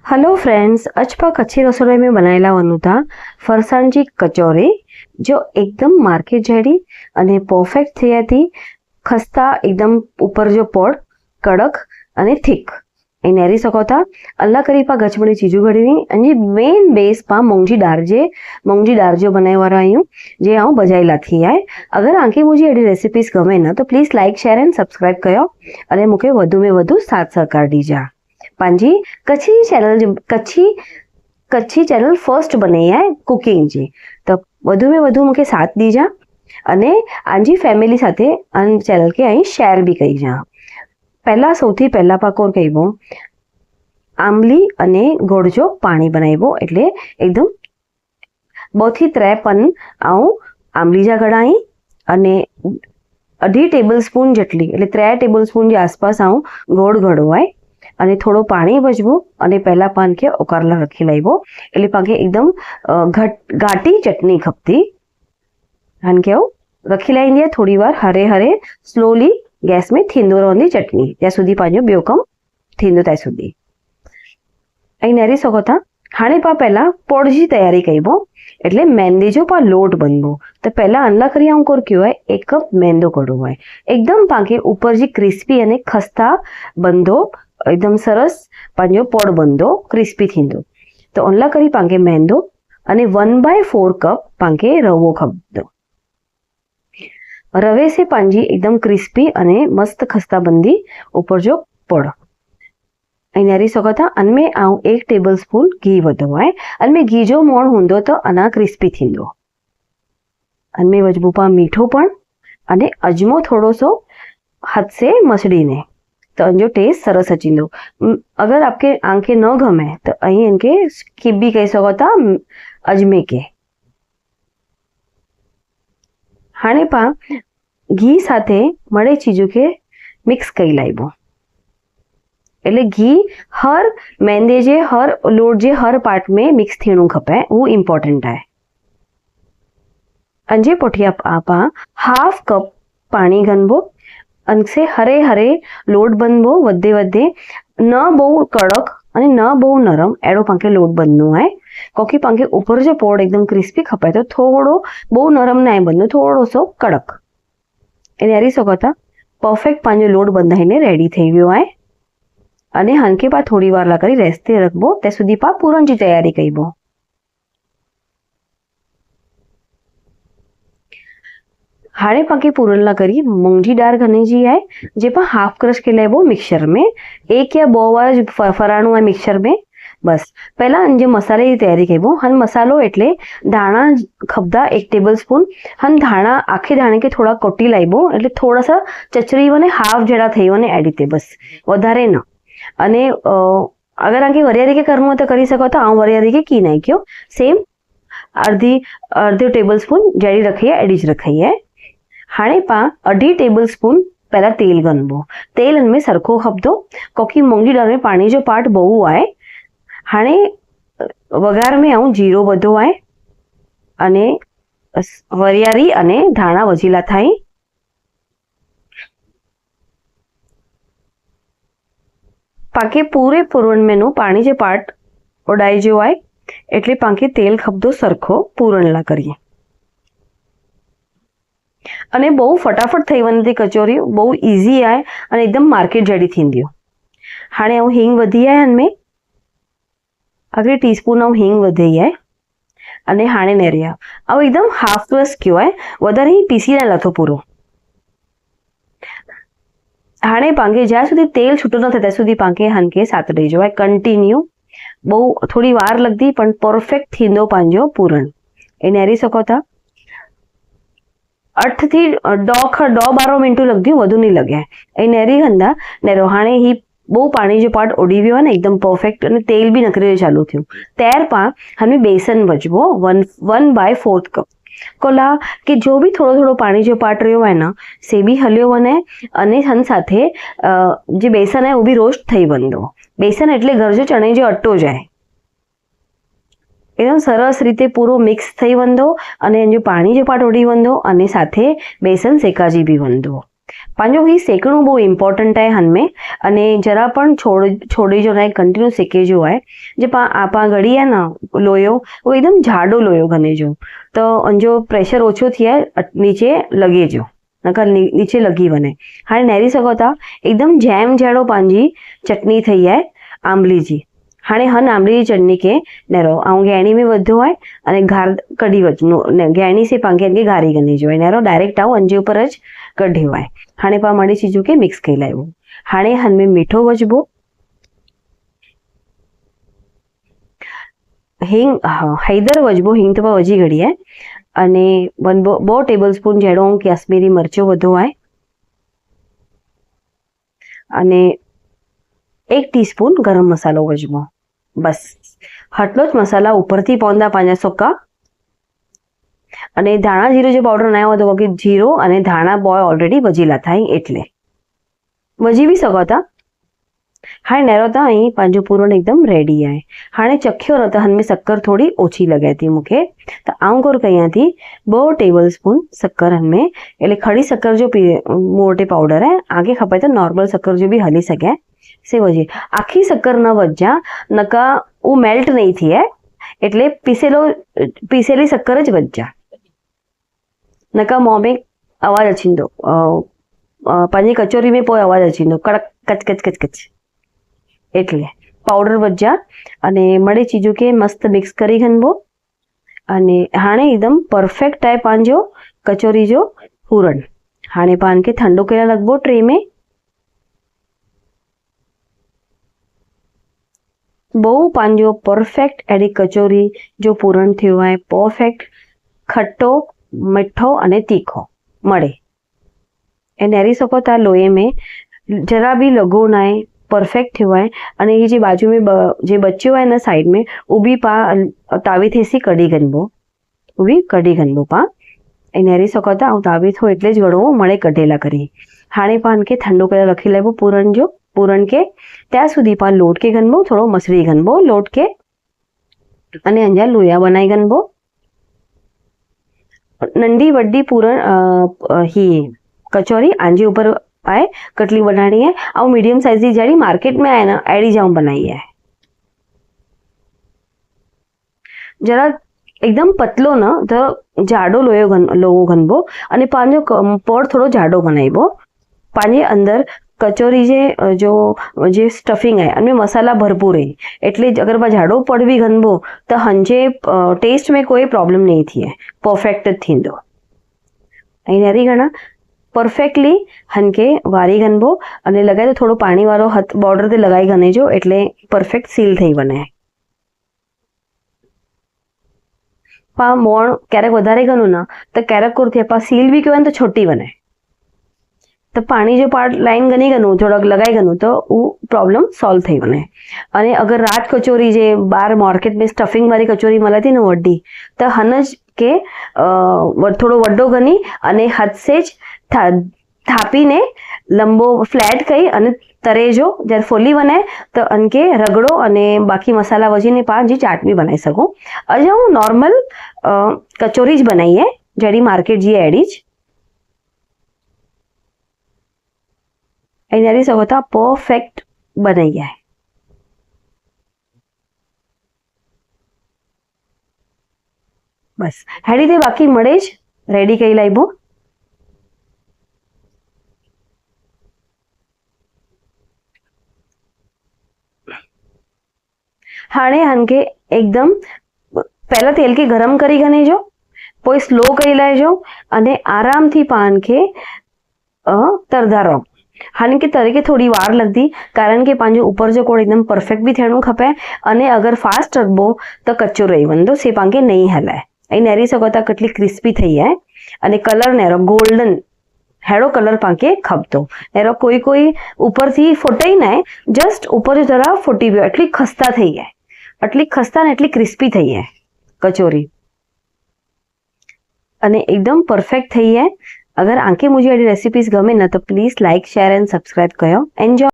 Hello friends, आज पा कच्ची रसोई में बनाएला वनु था फरसाण जी कचोरी जो एकदम मार्केट जेडी अने परफेक्ट थी थी। खस्ता एकदम ऊपर जो पड़ कड़क अने थिक ए नेरी सको था। अल्लाह करी पा गचमड़ी चीजू घड़ी अने मेन बेस पा मूंगी दार जो बनाए वाला आयूं जे आऊं बजाईला थी है। अगर आंके मुझे एडी रेसिपीज गमे ना तो please like share and subscribe कयो अने मुके वधु में वधु साथ सहकार दीजा। पांजी कच्छी चैनल फर्स्ट बने है कुकिंग जी, तो वधु में वधु मुके साथ दीजा अने आंजी फैमिली साथे अन चैनल के आई शेयर भी कई जा। पहला सौथी पहला पाकोर कहीबो आंबली अने गोळजो पाणी बनाव्यो एटले एकदम 2 થી 3 पन आऊं आंबली जा गड़ाई अने 2.5 टेबलस्पून जेटली एटले 3 टेबलस्पून जे आसपास आऊं गोळ गळवाय અને થોડો પાણી ભજવું અને પહેલા પાન કે ઓકારલા રખી લાવ્યો એટલે પાકે એકદમ ઘાટી ચટણી ખપતી હાન કેવું રખી લાવી દે થોડી વાર હરે હરે સ્લોલી ગેસ में थींदो रहंदी चटनी ત્યાં સુધી પાજો બ્યો कम थींदो ત્યાં સુધી અહીં नेरी सको था। हाणे पा पहला पोळजी तैयारी कईबो એટલે મેંદી जो पा लोट बनबो तो पहला अनला करी आऊं कोर क्यों है 1 कप મેંદો कड़ो है एकदम पाके ऊपर जी क्रिस्पी अने खस्ता बंधो एकदम सरस पांजो पड़ बंधो क्रिस्पी थींदो तो अनला करी पाके मैंदो अने 1/4 कप पाके रवो खपदो। रवे से पांजी एकदम क्रिस्पी अने मस्त खस्ता बंदी ऊपर जो पड़ अरी सको था। अनमें आऊं 1 टेबलस्पून घी वधो है अनमें घी जो मोण हुंदो तो अना क्रिस्पी थींदो। अनमें वजबूपा मीठो पण अने अजमो थोड़ो सो हाथ से मसड़ी ने तो जो टेस्ट सरस अचींदो। अगर आपके आंखे न गमे तो अहीं इनके स्किप भी कही सको था अजमे के। हाणे पा घी साथे मळे चीजों के मिक्स कई लाइबो એટલે घी हर मेंदे जे हर लोट जे हर पार्ट में मिक्स थीणु खपे वो इम्पोर्टेंट है। अंजे पोठिया आपा 1/2 कप पानी गनबो अनसे हरे हरे लोट बनबो वधे वधे न बहु कड़क अने न बहु नरम एडो पाके लोट बननो है क्योंकि पाके ऊपर जो पोड़ एकदम क्रिस्पी खपे तो थोड़ो बहु नरम ना बननो थोड़ो सो कड़क एने हरी सको था। परफेक्ट पांजो लोट बंधाईने रेडी थई गयो है अने हनके पा थोड़ी वार ला करी रेस्ते रखबो ते सुधी पा पूरण जी तैयारी कईबो। हाणे पाके पूरण ला करी मूंगी दार घनी जी है जे पा हाफ क्रश के लेबो मिक्सर में 1 या 2 बार फराणु है मिक्सर में बस। पहला अंजे मसाले की तैयारी कईबो हन मसालो एटले धाणा खपदा 1 टेबलस्पून हन धाणा आखे धाणे के थोड़ा कोटी लाइबो एटले थोड़ा सा चचरी वने हाफ जेड़ा थई वने एडिटे बस वधारे न अने अगर आके वरियारी के करमो तो करी सको तो आ वरियारी के की नाख्यो सेम अर्धी टेबलस्पून जेडी रखी है एडी ज रखी है। हाणे पा 2.5 टेबलस्पून पहला तेल गनबो तेल इनमें सरखो खपदो क्योंकि मूंगी दाल में पानी जो पार्ट बहु आए। हाणे वगार में आऊं जीरो बधो आए अने वरियारी अने धाणा वजीला थाई। पाके पूरे पूरण में नो पानी जे पार्ट उड़ाई जो आए एटले पाके तेल खपदो सरखो पूरण ला करिए अने बहु फटाफट थई वने कचोरी बहु इजी आए अने एकदम मार्केट जेडी थींदी। हाणे आऊं हींग वधी आए हनमें अगले टीस्पून आऊं हींग वधी आए अने हाणे नेरिया आऊं एकदम हाफ क्रश क्यो है वधारे ही पीसी ना लथो पूरो। हाणे पाके ज्यां सुधी तेल छूटो न थाय त्यां सुधी पाके हनके साथ रहीजो है कंटिन्यू बहु थोड़ी वार लगती पण परफेक्ट थींदो पांजो पूरण ए नेरी सको था। 8 થી 12 मिनिटू लगती वधु नहीं लगे ए नेरी गंदा नेरो। हाणे ही बहु पानी जो पार्ट उड़ी गयो है एकदम परफेक्ट अने तेल भी निकरी चालू थयो त्यार पा हमें बेसन वजबो 1/4 कप कोला कि जो भी थोड़ो थोड़ो पानी जो पार्ट रह्यो है ना से भी हल्यो बने अने हन साथे जे बेसन है वो भी रोस्ट थई बंदो। बेसन एटले घर जो चणे जो अट्टो जाए एकदम सरस रीते पूरो मिक्स थई वंदो अने जो पानी जो पार्ट उड़ी वंदो अने साथे बेसन सेकाजी भी वंदो। पंहिंजो ही सेकणो बहुत इम्पोर्टंट है हनमें अने जरा पण छोड़ी जो ना कंटिन्यू सेके जो है जे आपा घड़ी है ना लोयो वो एकदम जाडो लोयो घने जो तो जो प्रेशर ओछो थिए नीचे लगे जो नकर नीचे लगी वने हाणे नेरी सको था एकदम जैम जड़ो पांजी चटनी थई है आंबली जी हाणे हन आंबली जी चटनी के नेरो आऊं गैणी में वधो है अने घार कढी वजनो गैणी से पांगे के गारी गनी जो नेरो डायरेक्ट आऊं अंजे ऊपर ज कढी वाय हाणे पा मड़ी चीजों के मिक्स कई लायो हाणे हन में मीठो वजबो हिंग हैदर वजबो हिंग तो वजी घड़ी है अने 2 टेबलस्पून जेडो काश्मीरी मरचो वधो है अने 1 टीस्पून गरम मसालो वजबो बस हटलो ज मसाला उपरथी पौंदा पांजा सुका अने धाणा जीरो जो पाउडर ना हो तो कि जीरो अने धाणा बॉय ऑलरेडी वजीला थाई एटले वजी भी सको था हाणे नेरो था अहीं पंहिंजो पूरण एकदम रेडी है हाणे चख्यो न त हन में शक्कर थोड़ी ओछी लगे थी मूंखे त आऊं कोर कयां थी 2 टेबलस्पून शक्कर हन में એટલે खड़ी शक्कर जो मोटे पाउडर है आगे खपे तो नॉर्मल शक्कर जो भी हली सके से वजे आखी शक्कर न वजा नका वो मेल्ट नहीं थी है એટલે पीसेली शक्कर ज वजा नका मों में आवाज अचींदो पंहिंजी कचोरी में पोइ आवाज अचींदो कड़क कच कच कच कच એટલે पाउडर वजा अने मड़ी चीजों के मस्त मिक्स करी घनबो अने हाणे एकदम परफेक्ट है पांजो कचोरी जो पूरण हाणे पान के ठंडो केला लगबो ट्रे में बहु पांजो परफेक्ट एडी कचोरी जो पूरण थयो है परफेक्ट खट्टो मीठो अने तीखो मळे ए नेरी सको ता लोए में जरा भी लगो ना है परफेक्ट थयो है अने ये जे बाजू में जे बच्चो है ना साइड में उबी पा तावी थेसी कड़ी गनबो उबी कड़ी गनबो पा ए नेरी सको ता तावी थो એટલે જ વડવો મળે કઢેલા કરી हाणे पान के ठंडो करे रखी लेबो पूरण के त्या सुधी पा लोट के गनबो थोड़ो मसरी गनबो लोट के अने अंजा लोया बनाई गनबो नंडी वड्डी पूरण ही कचौरी आंजे ऊपर आए कटली बनानी है और मीडियम साइज की जड़ी मार्केट में आए ना एडी जाऊं बनाई है जरा एकदम पतलो ना तो जाडो लोयो घनबो अने पांजो पोर थोड़ो जाडो बनाइबो पानी अंदर कचोरी जे स्टफिंग है अने मसाला भरपूर है एटले अगर बा जाडो पड़वी घनबो तो हंजे टेस्ट में कोई प्रॉब्लम नहीं थी है परफेक्ट थींदो अहीं नेरी घणा परफेक्टली हनके वारी घनबो अने लगाए तो थोड़ो पानी वालो हथ बॉर्डर ते लगाई घने जो एटले परफेक्ट सील थई बने पा मोण क्यारेक वधारे घणो ना तो क्यारेक कोर थी पा सील भी कहें तो छोटी बने तो पानी जो पार्ट लाइन गनी गनु थोड़ा लगाई गनु तो वो प्रॉब्लम सॉल्व थई बने अने अगर रात कचोरी जे बार मार्केट में स्टफिंग वाली कचोरी मळे थी ने वड्डी तो हनज के थोड़ो वड्डो गनी अने हाथ से थापी ने लंबो फ्लेट कई अने तरे जो जब फोली बने तो अनके रगड़ो अने बाकी मसाला वजी ने पांच जी चाट भी बनाई सको अज हूँ नॉर्मल कचोरी ज बनाई है जड़ी मार्केट जी एडीज अही सको था परफेक्ट बनाई है बस हेडी थे बाकी मळे ज रेडी कई लाइबो हाणे हनके एकदम पहला तेल के गरम करी गने जो पोई स्लो करी लाइजो अने आराम थी पान के तरदा रहो हाने के तरीके थोड़ी वार लगती कारण के पांजो ऊपर जो कोड एकदम परफेक्ट भी थियणो खपे अने अगर फास्ट रखबो तो कच्चो रही वंदो से पांके नहीं हलाय अही नेरी सको ता कटली क्रिस्पी थई है अने कलर नेरो गोल्डन हेड़ो कलर पाके खपतो नेरो कोई कोई ऊपर थी फुटाई ना जस्ट ऊपर जरा फुटी भी एटली खस्ता थई है एटली खस्ता ने एटली क्रिस्पी थई है कचोरी अने एकदम परफेक्ट थई है अगर आंके मुझे अड़ी रेसिपीज गमे ना तो please like share and subscribe कयो एंजॉय।